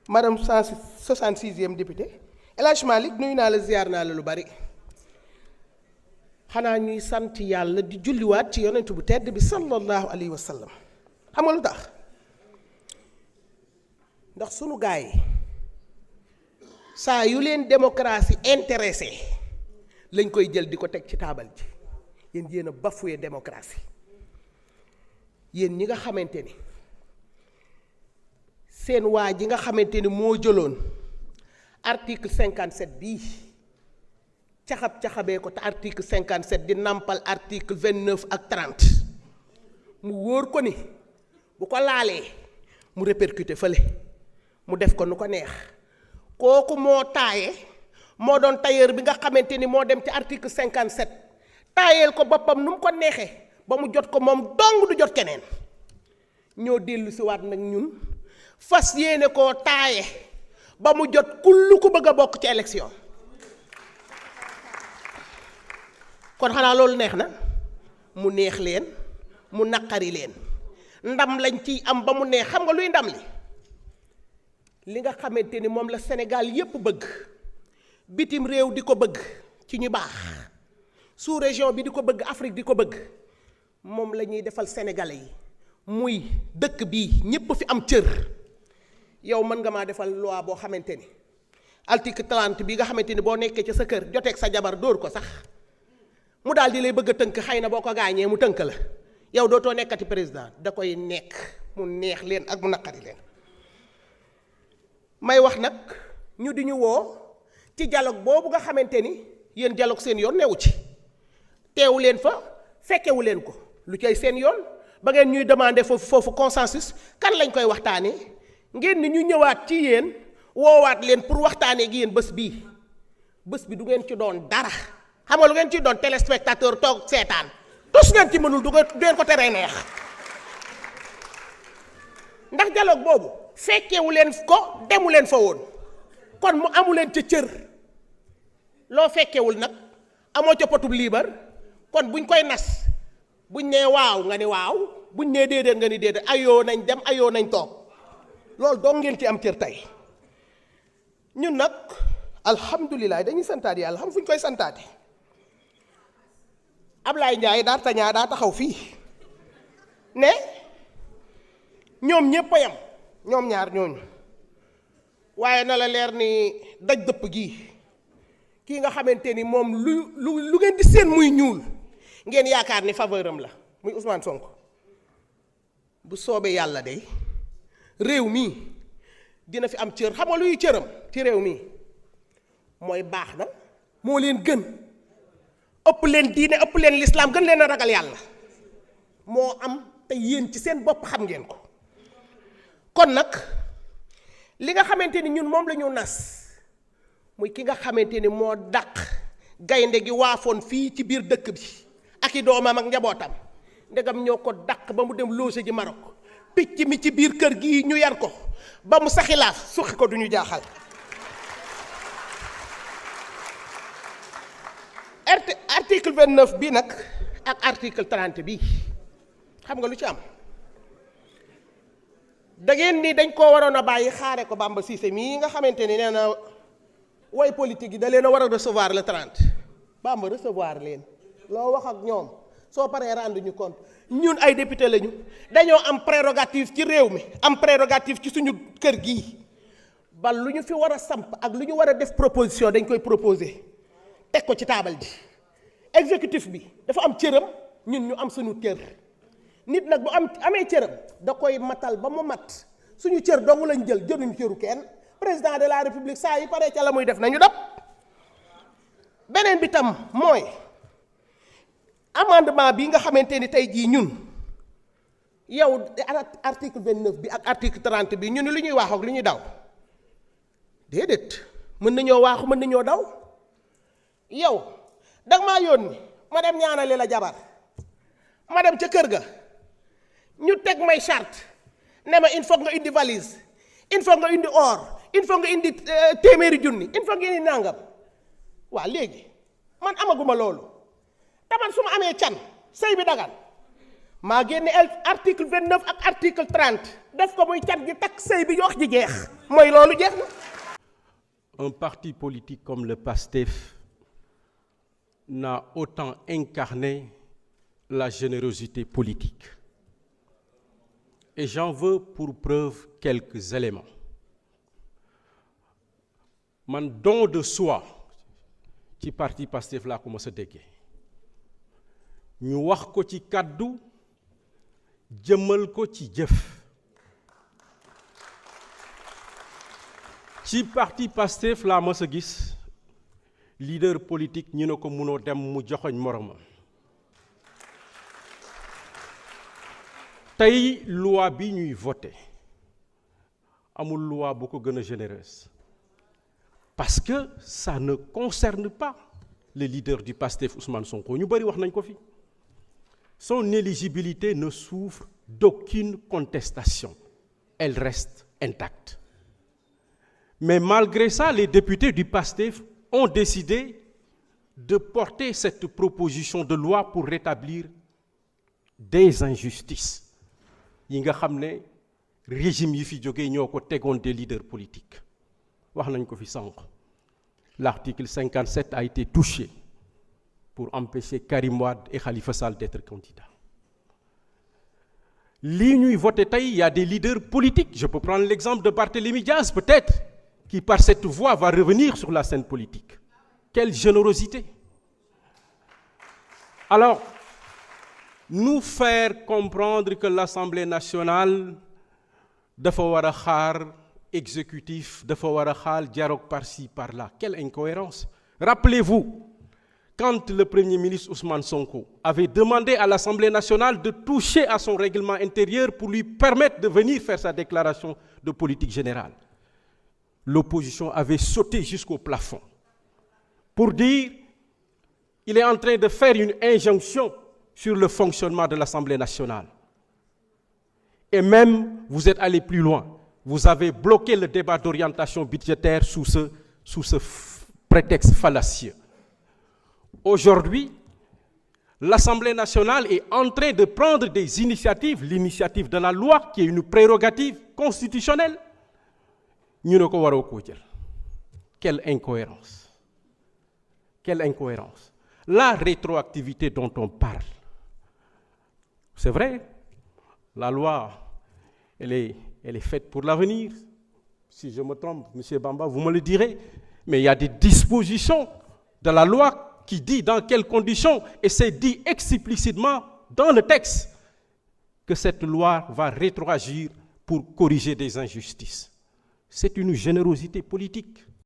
madame 166e député El Hadj Malick nuyu naa la ziar naa la lu bari xanaa ñuy sant yàlla di julliwaat ci yonent bu tedd bi sallallahu alayhi wa sallam xam nga lu tax ndax sunu gaay yi saa yu leen démocratie intéressé lañ koy jël di ko teg ci taabal ji yéen yéen a bafoué démocratie yéen ñi nga xamante ni seen waa ji nga xamante ni moo jëloon article 57 bii caxabee ko te article 57 di nampal article 29 ak 30 mu wóor ko ni bu ko laalee mu répercuté fële mu def ko nu ko neex kooku moo taaye moo doon tailleur bi nga xamante ni moo dem ci article 57 taayeel ko boppam nu mu ko neexee ba mu jot ko moom dong du jot keneen ñoo dellu si waat nag ñun fas yéene koo taaye ba mu jot kullu ku bëgg a bokk ci élection kon xanaa loolu neex na mu neex leen mu naqari leen ndam lañ ciy am ba mu neex xam nga luy ndam li nga xamante ni moom la Sénégal yépp bëgg bitim réew di ko bëgg ci ñu baax sous région bi di ko bëgg Afrique di ko bëgg moom la ñuy defal sénégalais yi muy dëkk bii ñépp fi am cër yow mën nga maa defal loi boo xamante ni article 30 bi nga xamante ni boo nekkee ci sa kër joteeg sa jabar dóor ko sax mu daal di lay bëgg a tënk xëy na boo ko gaañee mu tënk la yow dootoo nekkati président da koy nekk mu neex leen ak mu naqari leen may wax nag ñu di ñu woo ci dialogue boobu nga xamante ni yéen dialogue seen yoon newu ci teewu leen fa fekkewu leen ko lu cay seen yoon ba ngeen ñuy demander foofu consensus kan lañ koy waxtaanee ngeen ni ñu ñëwaat ci yéen woowaat leen pour waxtaanee gi yéen bés bi du ngeen ci doon dara xam nga lu ngeen ci doon téléspectateur toog seetaan tus ngeen ci mënul du ngeen ko teree neex ndax dialogue boobu fekkewu leen ko demu leen fa woon kon mu amu leen ca cër loo fekkewul nag amoo ca potub liibar kon buñ koy nas buñ nee waaw nga ni waaw buñ nee déedéet nga ni déedéet ayoo nañ dem ayoo nañ toog loolu doo ngeen ci am cër tey ñun nag alhamdulilah dañuy santaat yàlla xam fu ñu koy santaate Ablaye Ndiaye daa tañaa daa taxaw fii ne ñoom ñépp a yam ñoom ñaar ñooñu waaye na la leer ni daj dëpp gii kii nga xamante ni moom lu ngeen di seen muy ñuul ngeen yaakaar ni faveur am la muy Ousmane Sonko bu soobee yàlla de réew mi dina fi am cër xam nga luy cëram ci réew mi mooy baax na moo leen gën ëpp leen diine ëpp leen lislaam gën leen a ragal yàlla moo am te yéen ci seen bopp xam ngeen ko kon nag li nga xamante ni ñun moom la ñu nas muy ki nga xamante ni moo dàq gaynde gi waafoon fii ci biir dëkk bi ak i doomam ak njabootam ndegam ñoo ko dàq ba mu dem loose ji Maroc picc mi ci biir kër gi ñu yar ko ba mu saxilaaf suqi ko duñu jaaxal article 29 bi nag ak article 30 bi xam nga lu ci am da ngeen ni dañ koo waroon a bàyyi xaare ko Bamba Cissé mii nga xamante ni nee na way politique yi da leen a war a recevoir le 30 Bamba recevoir leen loo wax ak ñoom soo paree rendre ñu compte ñun ay député lañu dañoo am prérogative ci réew mi am prérogative ci suñu kër gii ba lu ñu fi war a samp ak lu ñu war a def proposition dañ koy proposer teg ko ci taabal ji exécutif bi dafa am cëram ñun ñu am suñu cër nit nag bu amee cëram da koy matal ba mu mat suñu cër dong lañ jëluñu cëru kenn président de la république saa yi paree ca la muy def nañu dab beneen bi tam mooy amendement bi nga xamante ni tey jii ñun yow article 29 bi ak article 30 bi ñu ni lu ñuy wax ak lu ñuy daw déedéet mën nañoo waaxu mën nañoo daw yow danga maa yónni ma dem ñaanali la jabar ma dem ca kër ga ñu teg may charte ne ma il faut nga indi valise il faut nga indi or il faut nga indi téeméeri junni il faut nga indi nangam waa léegi man amaguma loolu te man su ma amee can sëy bi dagan maa génne article 29 ak article 30 def ko muy cat gi takk sëy bi wax ji jeex mooy loolu jeex na. Un parti politique comme le PASTEF n'a autant incarné la générosité politique. Et j'en veux pour preuve quelques éléments. Man don de soi ci parti PASTEF laa ko mës a déggee ñu wax ko ci kàddu jëmmal ko ci jëf ci parti PASTEF laa mës a gis leader politique ñu ne ko mënoo dem mu joxoñ moromam. tey loi bi ñuy voté amul loi bu ko gën a généreuse parce que ça ne concerne pas le leader du PASTEF Ousmane Sonko ñu bari wax nañ ko fi. Son éligibilité ne souffre d'aucune contestation. Elle reste intacte. Mais malgré ça, les députés du PASTEF ont décidé de porter cette proposition de loi pour rétablir des injustices. yi nga xam ne régime yi fi jógee ñoo ko tegoon des leaders politiques wax nañ ko fi sànq. L'article 57 a été touché pour empêcher Karim Wade et Khalifa Sall d'être candidats. Lii ñuy voté tey, il y a des leaders politiques. Je peux prendre l'exemple de Barthélémy Diaz, peut-être, qui par cette voie va revenir sur la scène politique. Quelle générosité! Alors, nous faire comprendre que l'Assemblée nationale dafa war a xaar exécutif, dafa war a xaar dialogue par-ci, par-là. Quelle incohérence! Rappelez-vous, quand le Premier ministre Ousmane Sonko avait demandé à l'Assemblée nationale de toucher à son règlement intérieur pour lui permettre de venir faire sa déclaration de politique générale, l'opposition avait sauté jusqu'au plafond pour dire qu'il est en train de faire une injonction sur le fonctionnement de l'Assemblée nationale. Et même, vous êtes allé plus loin. Vous avez bloqué le débat d'orientation budgétaire sous ce prétexte fallacieux. Aujourd'hui, l'Assemblée nationale est en train de prendre des initiatives, l'initiative de la loi, qui est une prérogative constitutionnelle. Ñu ne ko waroo koo jël. Quelle incohérence! Quelle incohérence! La rétroactivité dont on parle, c'est vrai, la loi, elle est faite pour l'avenir. Si je me trompe, M. Bamba, vous me le direz. Mais il y a des dispositions de la loi qui dit dans quelles conditions, et c'est dit explicitement dans le texte, que cette loi va rétroagir pour corriger des injustices. C'est une générosité politique.